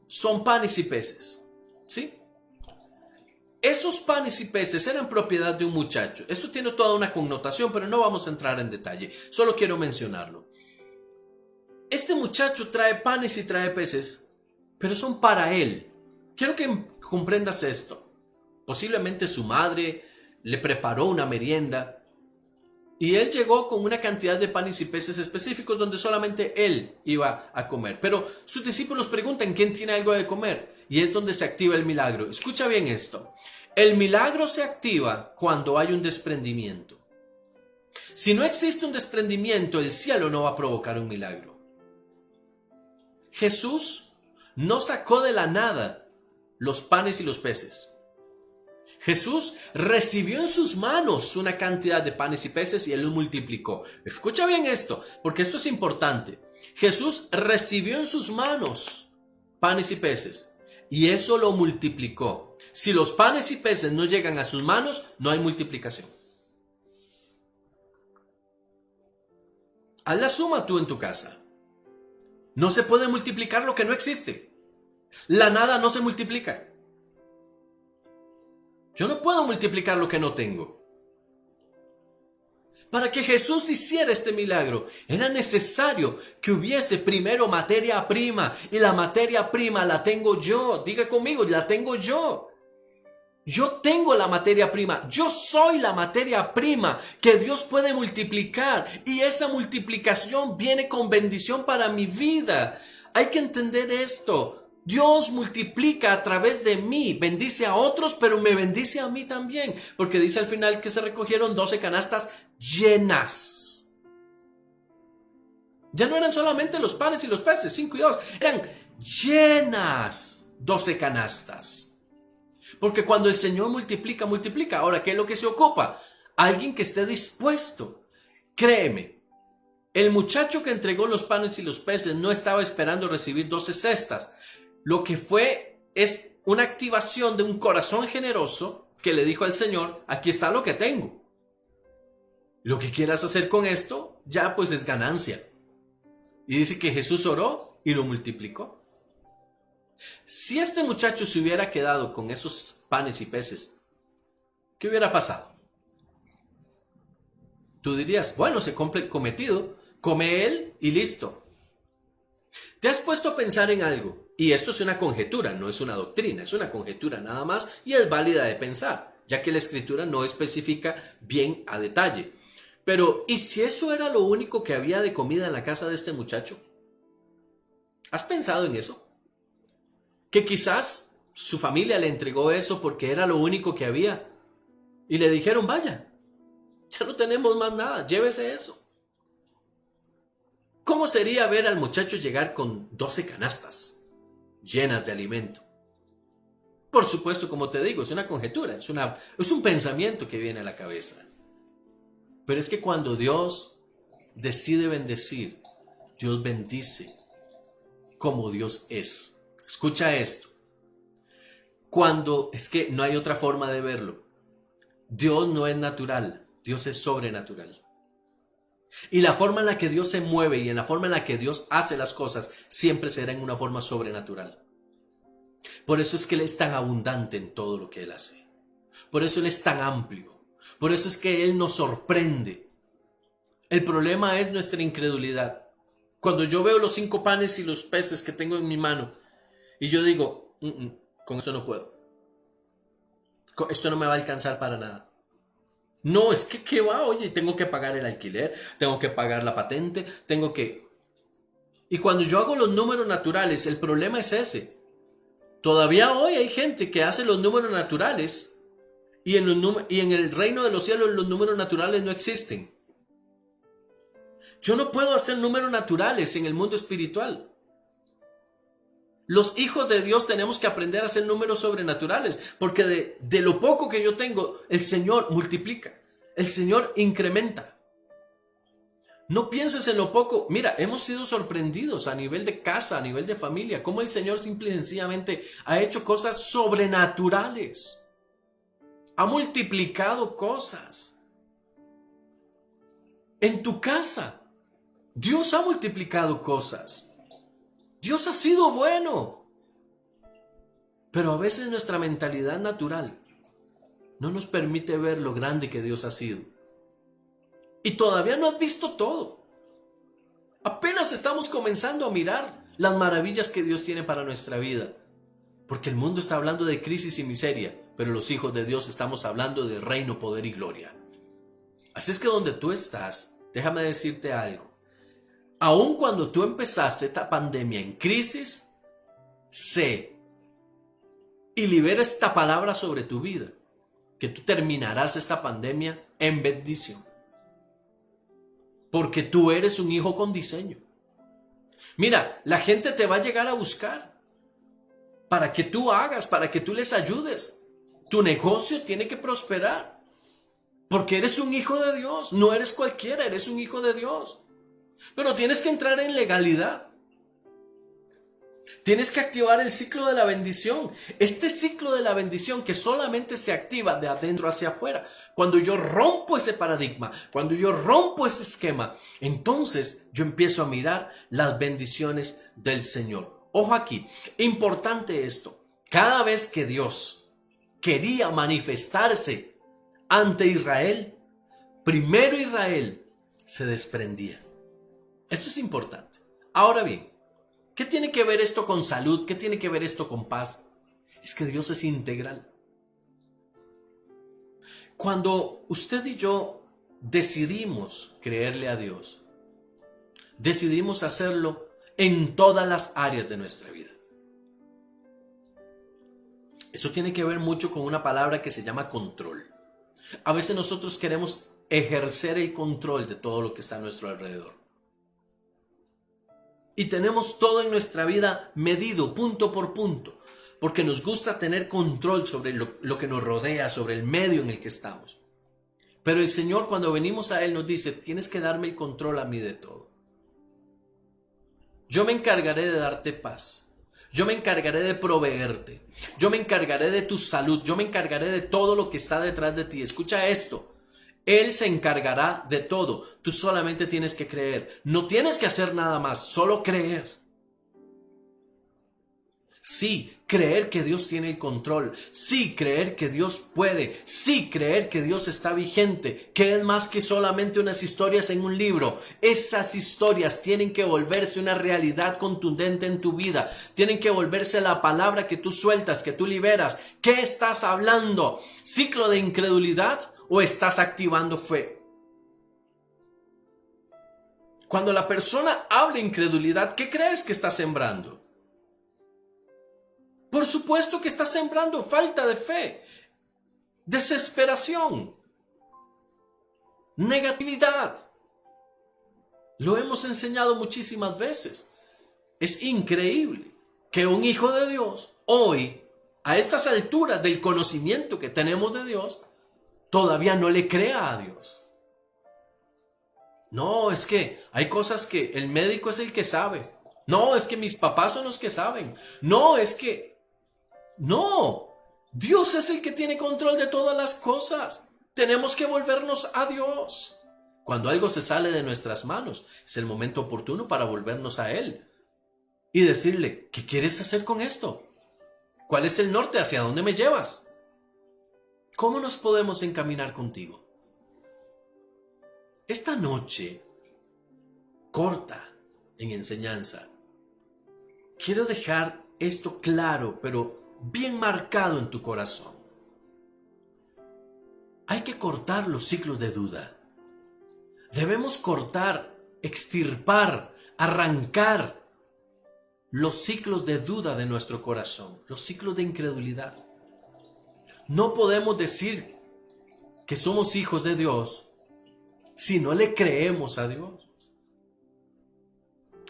son panes y peces. ¿Sí? Esos panes y peces eran propiedad de un muchacho. Esto tiene toda una connotación, pero no vamos a entrar en detalle. Solo quiero mencionarlo. Este muchacho trae panes y trae peces, pero son para él. Quiero que comprendas esto. Posiblemente su madre le preparó una merienda Y él llegó con una cantidad de panes y peces específicos donde solamente él iba a comer. Pero sus discípulos preguntan, ¿quién tiene algo de comer? Y es donde se activa el milagro. Escucha bien esto. El milagro se activa cuando hay un desprendimiento. Si no existe un desprendimiento, el cielo no va a provocar un milagro. Jesús no sacó de la nada los panes y los peces. Jesús recibió en sus manos una cantidad de panes y peces y él los multiplicó. Escucha bien esto, porque esto es importante. Jesús recibió en sus manos panes y peces y eso lo multiplicó. Si los panes y peces no llegan a sus manos, no hay multiplicación. Haz la suma tú en tu casa. No se puede multiplicar lo que no existe. La nada no se multiplica. Yo no puedo multiplicar lo que no tengo. Para que Jesús hiciera este milagro, era necesario que hubiese primero materia prima. Y la materia prima la tengo yo. Diga conmigo, la tengo yo. Yo tengo la materia prima. Yo soy la materia prima que Dios puede multiplicar. Y esa multiplicación viene con bendición para mi vida. Hay que entender esto. Dios multiplica a través de mí, bendice a otros, pero me bendice a mí también, porque dice al final que se recogieron 12 canastas llenas. Ya no eran solamente los panes y los peces, 5 y 2, eran llenas 12 canastas. Porque cuando el Señor multiplica, multiplica. Ahora, ¿qué es lo que se ocupa? Alguien que esté dispuesto. Créeme, el muchacho que entregó los panes y los peces no estaba esperando recibir 12 cestas. Lo que fue es una activación de un corazón generoso que le dijo al Señor, aquí está lo que tengo. Lo que quieras hacer con esto, ya pues es ganancia. Y dice que Jesús oró y lo multiplicó. Si este muchacho se hubiera quedado con esos panes y peces, ¿qué hubiera pasado? Tú dirías, bueno, se cumple el cometido, come él y listo. ¿Te has puesto a pensar en algo? Y esto es una conjetura, no es una doctrina, es una conjetura nada más y es válida de pensar, ya que la escritura no especifica bien a detalle. Pero, ¿y si eso era lo único que había de comida en la casa de este muchacho? ¿Has pensado en eso? Que quizás su familia le entregó eso porque era lo único que había y le dijeron, vaya, ya no tenemos más nada, llévese eso. ¿Cómo sería ver al muchacho llegar con 12 canastas llenas de alimento? Por supuesto, como te digo, es una conjetura, es un pensamiento que viene a la cabeza. Pero es que cuando Dios decide bendecir, Dios bendice como Dios es. Escucha esto. Es que no hay otra forma de verlo. Dios no es natural, Dios es sobrenatural. Y la forma en la que Dios se mueve y en la forma en la que Dios hace las cosas siempre será en una forma sobrenatural. Por eso es que Él es tan abundante en todo lo que Él hace. Por eso Él es tan amplio. Por eso es que Él nos sorprende. El problema es nuestra incredulidad. Cuando yo veo los 5 panes y los peces que tengo en mi mano y yo digo, con esto no puedo. Esto no me va a alcanzar para nada. No, es que ¿qué va? Oye, tengo que pagar el alquiler, tengo que pagar la patente, tengo que... Y cuando yo hago los números naturales, el problema es ese. Todavía hoy hay gente que hace los números naturales y en el reino de los cielos los números naturales no existen. Yo no puedo hacer números naturales en el mundo espiritual. Los hijos de Dios tenemos que aprender a hacer números sobrenaturales, porque de lo poco que yo tengo, el Señor multiplica, el Señor incrementa. No pienses en lo poco. Mira, hemos sido sorprendidos a nivel de casa, a nivel de familia, cómo el Señor simple y sencillamente ha hecho cosas sobrenaturales. Ha multiplicado cosas. En tu casa, Dios ha multiplicado cosas. Dios ha sido bueno, pero a veces nuestra mentalidad natural no nos permite ver lo grande que Dios ha sido. Y todavía no has visto todo. Apenas estamos comenzando a mirar las maravillas que Dios tiene para nuestra vida. Porque el mundo está hablando de crisis y miseria, pero los hijos de Dios estamos hablando de reino, poder y gloria. Así es que donde tú estás, déjame decirte algo. Aun cuando tú empezaste esta pandemia en crisis, sé y libera esta palabra sobre tu vida, que tú terminarás esta pandemia en bendición. Porque tú eres un hijo con diseño. Mira, la gente te va a llegar a buscar para que tú hagas, para que tú les ayudes. Tu negocio tiene que prosperar. Porque eres un hijo de Dios. No eres cualquiera, eres un hijo de Dios. Pero tienes que entrar en legalidad. Tienes que activar el ciclo de la bendición. Este ciclo de la bendición que solamente se activa de adentro hacia afuera. Cuando yo rompo ese paradigma, cuando yo rompo ese esquema, entonces yo empiezo a mirar las bendiciones del Señor. Ojo aquí, importante esto. Cada vez que Dios quería manifestarse ante Israel, primero Israel se desprendía. Esto es importante. Ahora bien, ¿qué tiene que ver esto con salud? ¿Qué tiene que ver esto con paz? Es que Dios es integral. Cuando usted y yo decidimos creerle a Dios, decidimos hacerlo en todas las áreas de nuestra vida. Eso tiene que ver mucho con una palabra que se llama control. A veces nosotros queremos ejercer el control de todo lo que está a nuestro alrededor. Y tenemos todo en nuestra vida medido punto por punto, porque nos gusta tener control sobre lo que nos rodea, sobre el medio en el que estamos. Pero el Señor, cuando venimos a Él, nos dice, tienes que darme el control a mí de todo. Yo me encargaré de darte paz. Yo me encargaré de proveerte. Yo me encargaré de tu salud. Yo me encargaré de todo lo que está detrás de ti. Escucha esto. Él se encargará de todo. Tú solamente tienes que creer. No tienes que hacer nada más, solo creer. Sí, creer que Dios tiene el control. Sí, creer que Dios puede. Sí, creer que Dios está vigente. Que es más que solamente unas historias en un libro. Esas historias tienen que volverse una realidad contundente en tu vida. Tienen que volverse la palabra que tú sueltas, que tú liberas. ¿Qué estás hablando? ¿Ciclo de incredulidad o estás activando fe? Cuando la persona habla incredulidad, ¿qué crees que está sembrando? Por supuesto que está sembrando falta de fe, desesperación, negatividad. Lo hemos enseñado muchísimas veces. Es increíble que un hijo de Dios, hoy, a estas alturas del conocimiento que tenemos de Dios, todavía no le crea a Dios. No, es que hay cosas que el médico es el que sabe. No, es que mis papás son los que saben. No, es que... No, Dios es el que tiene control de todas las cosas. Tenemos que volvernos a Dios. Cuando algo se sale de nuestras manos, es el momento oportuno para volvernos a Él y decirle, ¿qué quieres hacer con esto? ¿Cuál es el norte? ¿Hacia dónde me llevas? ¿Cómo nos podemos encaminar contigo? Esta noche, corta en enseñanza, quiero dejar esto claro, pero bien marcado en tu corazón. Hay que cortar los ciclos de duda. Debemos cortar, extirpar, arrancar los ciclos de duda de nuestro corazón, los ciclos de incredulidad. No podemos decir que somos hijos de Dios si no le creemos a Dios,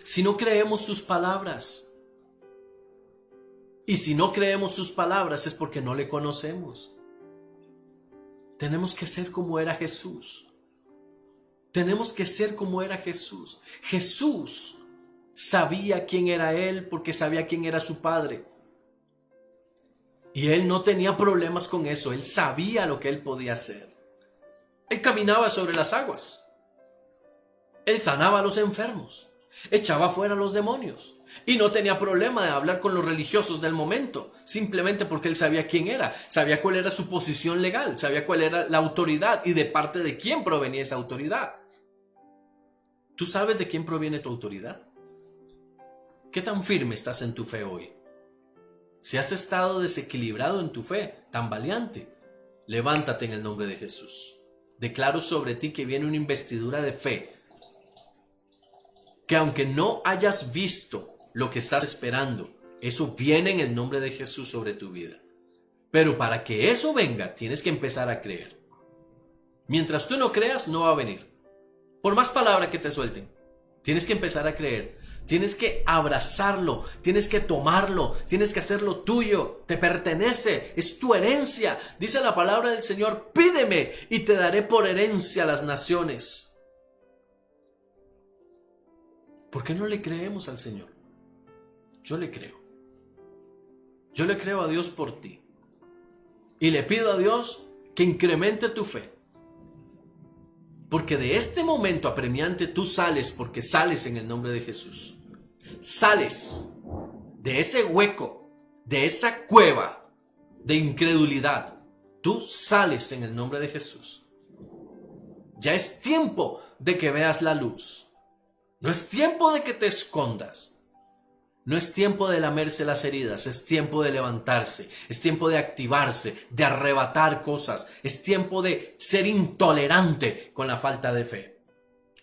si no creemos sus palabras. Y si no creemos sus palabras es porque no le conocemos. Tenemos que ser como era Jesús. Tenemos que ser como era Jesús. Jesús sabía quién era Él porque sabía quién era su Padre. Y Él no tenía problemas con eso. Él sabía lo que Él podía hacer. Él caminaba sobre las aguas. Él sanaba a los enfermos. Echaba fuera a los demonios. Y no tenía problema de hablar con los religiosos del momento, simplemente porque él sabía quién era, sabía cuál era su posición legal, sabía cuál era la autoridad y de parte de quién provenía esa autoridad. ¿Tú sabes de quién proviene tu autoridad? ¿Qué tan firme estás en tu fe hoy? Si has estado desequilibrado en tu fe, tambaleante, levántate en el nombre de Jesús. declaro sobre ti que viene una investidura de fe, que aunque no hayas visto lo que estás esperando, eso viene en el nombre de Jesús sobre tu vida. Pero para que eso venga, tienes que empezar a creer. Mientras tú no creas, no va a venir. Por más palabra que te suelten, tienes que empezar a creer. Tienes que abrazarlo, tienes que tomarlo, tienes que hacerlo tuyo. Te pertenece, es tu herencia. Dice la palabra del Señor: pídeme y te daré por herencia las naciones. ¿Por qué no le creemos al Señor? Yo le creo. Yo le creo a Dios por ti. Y le pido a Dios que incremente tu fe. Porque de este momento apremiante tú sales, porque sales en el nombre de Jesús. Sales de ese hueco, de esa cueva de incredulidad. Tú sales en el nombre de Jesús. Ya es tiempo de que veas la luz. No es tiempo de que te escondas. No es tiempo de lamerse las heridas, es tiempo de levantarse, es tiempo de activarse, de arrebatar cosas, es tiempo de ser intolerante con la falta de fe.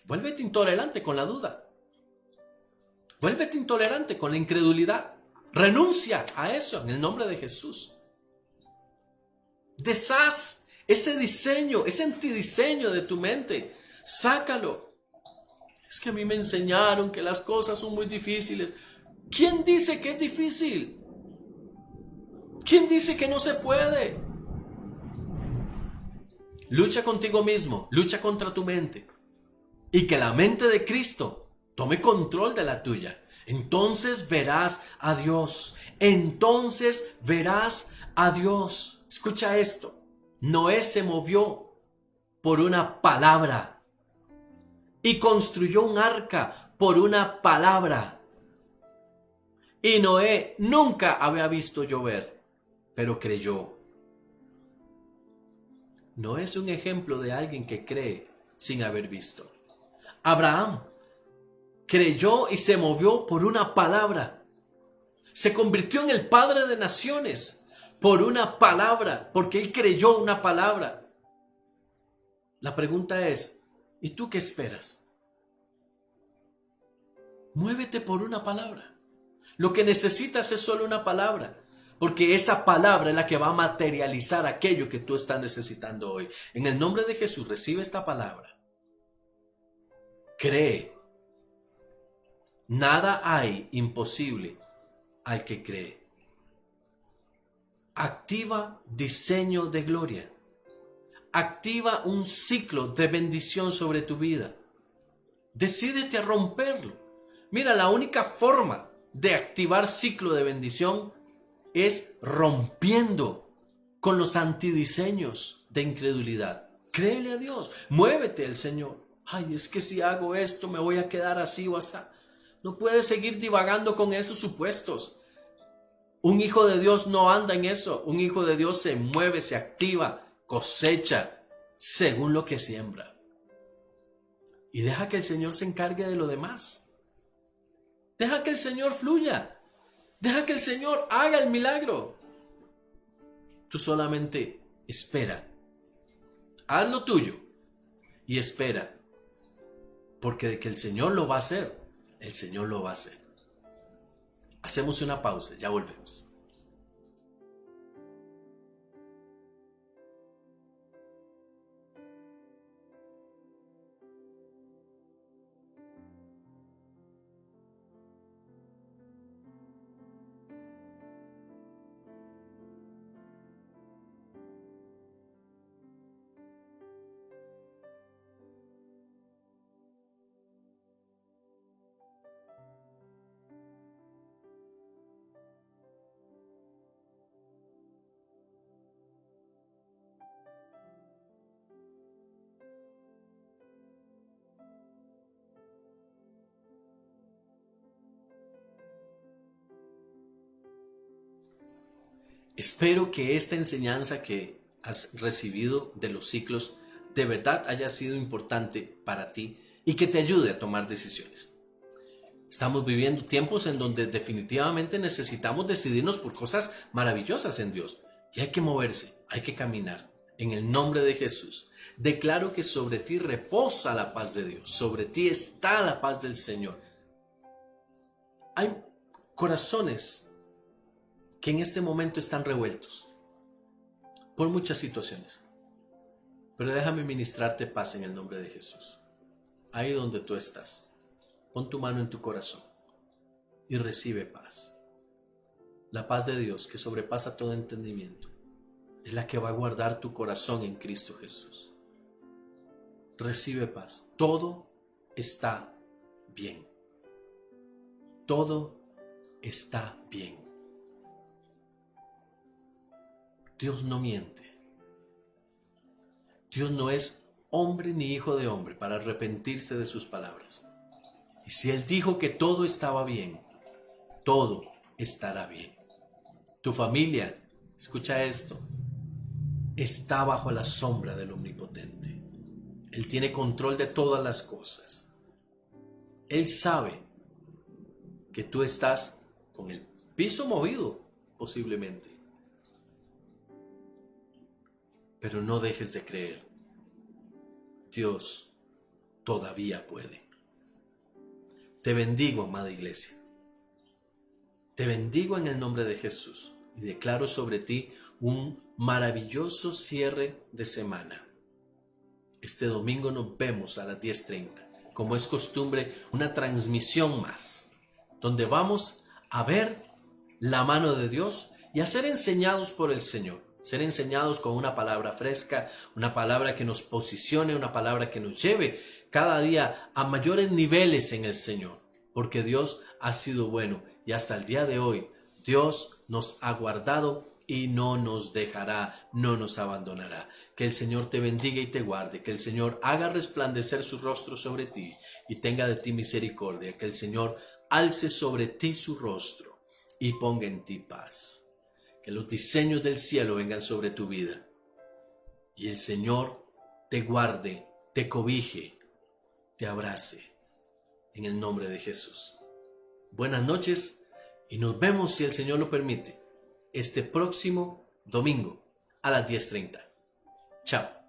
Vuélvete intolerante con la duda. Vuélvete intolerante con la incredulidad. Renuncia a eso en el nombre de Jesús. Deshaz ese diseño, ese antidiseño de tu mente. Sácalo. Es que a mí me enseñaron que las cosas son muy difíciles. ¿Quién dice que es difícil? ¿Quién dice que no se puede? Lucha contigo mismo, lucha contra tu mente. Y que la mente de Cristo tome control de la tuya. Entonces verás a Dios. Entonces verás a Dios. Escucha esto. Noé se movió por una palabra. Y construyó un arca por una palabra. Y Noé nunca había visto llover, pero creyó. Noé es un ejemplo de alguien que cree sin haber visto. Abraham creyó y se movió por una palabra. Se convirtió en el padre de naciones por una palabra, porque él creyó una palabra. La pregunta es, ¿y tú qué esperas? Muévete por una palabra. Lo que necesitas es solo una palabra, porque esa palabra es la que va a materializar aquello que tú estás necesitando hoy. En el nombre de Jesús, recibe esta palabra. Cree. Nada hay imposible al que cree. Activa diseño de gloria. Activa un ciclo de bendición sobre tu vida. Decídete a romperlo. Mira, la única forma de activar ciclo de bendición es rompiendo con los antidiseños de incredulidad. Créele a Dios, muévete al Señor. Ay, es que si hago esto me voy a quedar así o así. No puedes seguir divagando con esos supuestos. Un hijo de Dios no anda en eso. Un hijo de Dios se mueve, se activa, cosecha según lo que siembra. Y deja que el Señor se encargue de lo demás. Deja que el Señor fluya. Deja que el Señor haga el milagro. Tú solamente espera. Haz lo tuyo y espera. Porque de que el Señor lo va a hacer, el Señor lo va a hacer. Hacemos una pausa, ya volvemos. Espero que esta enseñanza que has recibido de los ciclos de verdad haya sido importante para ti y que te ayude a tomar decisiones. Estamos viviendo tiempos en donde definitivamente necesitamos decidirnos por cosas maravillosas en Dios. Y hay que moverse, hay que caminar, En el nombre de Jesús, declaro que sobre ti reposa la paz de Dios, sobre ti está la paz del Señor. Hay corazones que en este momento están revueltos por muchas situaciones, pero déjame ministrarte paz en el nombre de Jesús. Ahí donde tú estás, pon tu mano en tu corazón y recibe paz. La paz de Dios que sobrepasa todo entendimiento es la que va a guardar tu corazón en Cristo Jesús. Recibe paz. Todo está bien. Todo está bien. Dios no miente. Dios no es hombre ni hijo de hombre para arrepentirse de sus palabras. Y si Él dijo que todo estaba bien, todo estará bien. Tu familia, escucha esto, está bajo la sombra del Omnipotente. Él tiene control de todas las cosas. Él sabe que tú estás con el piso movido, posiblemente. Pero no dejes de creer. Dios todavía puede. Te bendigo, amada iglesia. Te bendigo en el nombre de Jesús y declaro sobre ti un maravilloso cierre de semana. Este domingo nos vemos a las 10:30. Como es costumbre, una transmisión más, donde vamos a ver la mano de Dios y a ser enseñados por el Señor. Ser enseñados con una palabra fresca, una palabra que nos posicione, una palabra que nos lleve cada día a mayores niveles en el Señor. Porque Dios ha sido bueno y hasta el día de hoy Dios nos ha guardado y no nos dejará, no nos abandonará. Que el Señor te bendiga y te guarde, que el Señor haga resplandecer su rostro sobre ti y tenga de ti misericordia, que el Señor alce sobre ti su rostro y ponga en ti paz. Que los diseños del cielo vengan sobre tu vida y el Señor te guarde, te cobije, te abrace en el nombre de Jesús. Buenas noches y nos vemos, si el Señor lo permite, este próximo domingo a las 10:30. Chao.